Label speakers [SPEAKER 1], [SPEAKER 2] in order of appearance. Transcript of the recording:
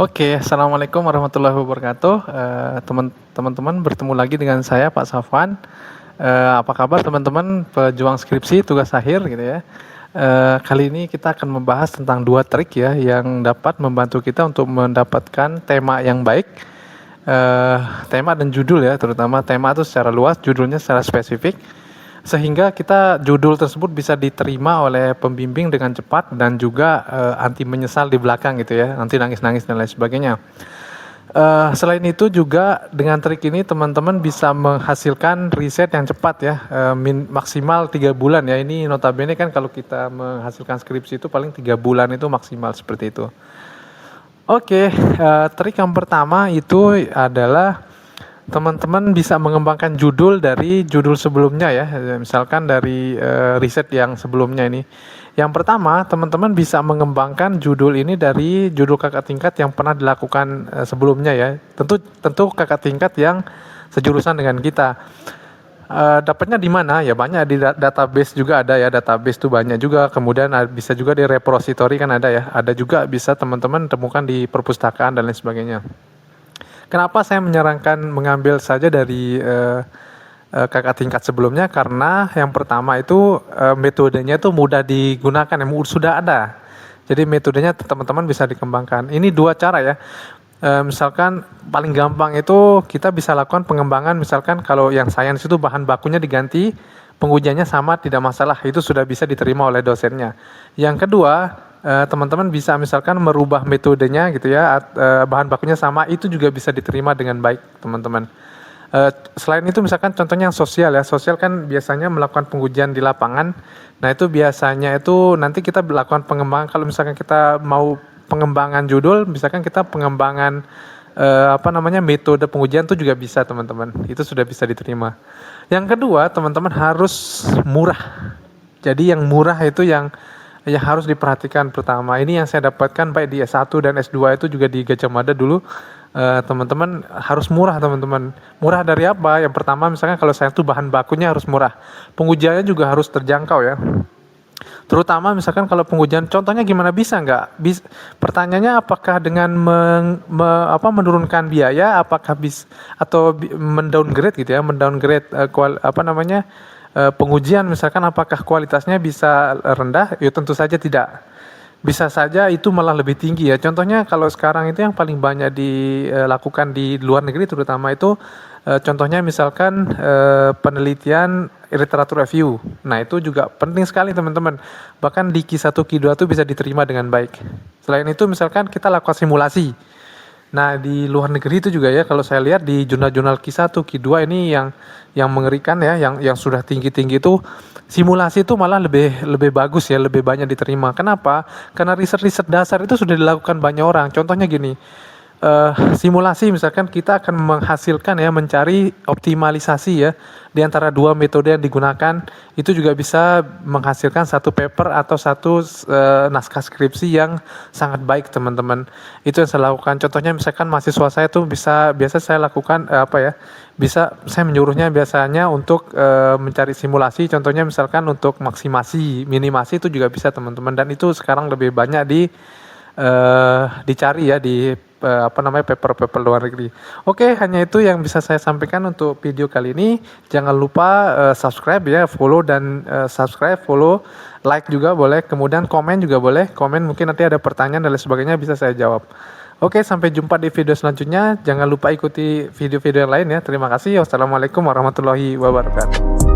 [SPEAKER 1] Oke, assalamualaikum warahmatullahi wabarakatuh. Teman-teman bertemu lagi dengan saya Pak Safwan. Apa kabar teman-teman pejuang skripsi tugas akhir gitu ya. Kali ini kita akan membahas tentang dua trik ya yang dapat membantu kita untuk mendapatkan tema yang baik. Tema dan judul ya, terutama tema itu secara luas, judulnya secara spesifik. Sehingga kita judul tersebut bisa diterima oleh pembimbing dengan cepat dan juga anti menyesal di belakang gitu ya, nanti nangis-nangis dan lain sebagainya. Selain itu juga dengan trik ini teman-teman bisa menghasilkan riset yang cepat ya, maksimal 3 bulan ya. Ini notabene kan kalau kita menghasilkan skripsi itu paling 3 bulan itu maksimal seperti itu. Oke, trik yang pertama itu adalah teman-teman bisa mengembangkan judul dari judul sebelumnya ya, misalkan dari riset yang sebelumnya ini. Yang pertama, teman-teman bisa mengembangkan judul ini dari judul kakak tingkat yang pernah dilakukan sebelumnya ya. Tentu kakak tingkat yang sejurusan dengan kita. Dapatnya di mana? Ya banyak di database juga ada ya, database itu banyak juga. Kemudian bisa juga di repository kan ada ya. Ada juga bisa teman-teman temukan di perpustakaan dan lain sebagainya. Kenapa saya menyarankan mengambil saja dari kakak tingkat sebelumnya? Karena yang pertama itu metodenya itu mudah digunakan, yang sudah ada. Jadi metodenya teman-teman bisa dikembangkan. Ini dua cara ya. Misalkan paling gampang itu kita bisa lakukan pengembangan. Misalkan kalau yang sains itu bahan bakunya diganti, pengujiannya sama tidak masalah. Itu sudah bisa diterima oleh dosennya. Yang kedua, teman-teman bisa misalkan merubah metodenya gitu ya, bahan bakunya sama, itu juga bisa diterima dengan baik teman-teman. Selain itu misalkan contohnya yang sosial ya, sosial kan biasanya melakukan pengujian di lapangan. Nah itu biasanya itu nanti kita melakukan pengembangan, kalau misalkan kita mau pengembangan judul, misalkan kita pengembangan metode pengujian itu juga bisa teman-teman, itu sudah bisa diterima. Yang kedua teman-teman harus murah. Jadi yang murah itu yang harus diperhatikan pertama. Ini yang saya dapatkan baik di S1 dan S2 itu juga di Gajah Mada dulu. Teman-teman harus murah teman-teman. Murah dari apa? Yang pertama misalkan kalau saya tuh bahan bakunya harus murah. Pengujiannya juga harus terjangkau ya. Terutama misalkan kalau pengujian, contohnya gimana bisa nggak? Pertanyaannya apakah dengan menurunkan biaya, apakah bisa atau mendowngrade gitu ya, mendowngrade pengujian misalkan apakah kualitasnya bisa rendah? Ya tentu saja tidak. Bisa saja itu malah lebih tinggi ya. Contohnya kalau sekarang itu yang paling banyak dilakukan di luar negeri terutama itu contohnya misalkan penelitian literatur review. Nah itu juga penting sekali teman-teman. Bahkan di Q1, Q2 itu bisa diterima dengan baik. Selain itu misalkan kita lakukan simulasi. Nah di luar negeri itu juga ya, kalau saya lihat di jurnal-jurnal Q1, Q2 ini yang mengerikan ya, yang sudah tinggi-tinggi itu simulasi itu malah lebih bagus ya, lebih banyak diterima. Kenapa? Karena riset-riset dasar itu sudah dilakukan banyak orang. Contohnya gini, simulasi misalkan kita akan menghasilkan ya, mencari optimalisasi ya di antara dua metode yang digunakan, itu juga bisa menghasilkan satu paper atau satu naskah skripsi yang sangat baik teman-teman. Itu yang saya lakukan. Contohnya misalkan mahasiswa saya tuh biasa saya lakukan saya menyuruhnya biasanya untuk mencari simulasi, contohnya misalkan untuk maksimasi, minimasi itu juga bisa teman-teman, dan itu sekarang lebih banyak dicari ya di paper-paper luar negeri. Oke, hanya itu yang bisa saya sampaikan untuk video kali ini. Jangan lupa subscribe ya, follow dan subscribe, follow, like juga boleh, kemudian komen juga boleh. Komen mungkin nanti ada pertanyaan dan lain sebagainya bisa saya jawab. Oke, sampai jumpa di video selanjutnya. Jangan lupa ikuti video-video yang lain ya. Terima kasih. Wassalamualaikum warahmatullahi wabarakatuh.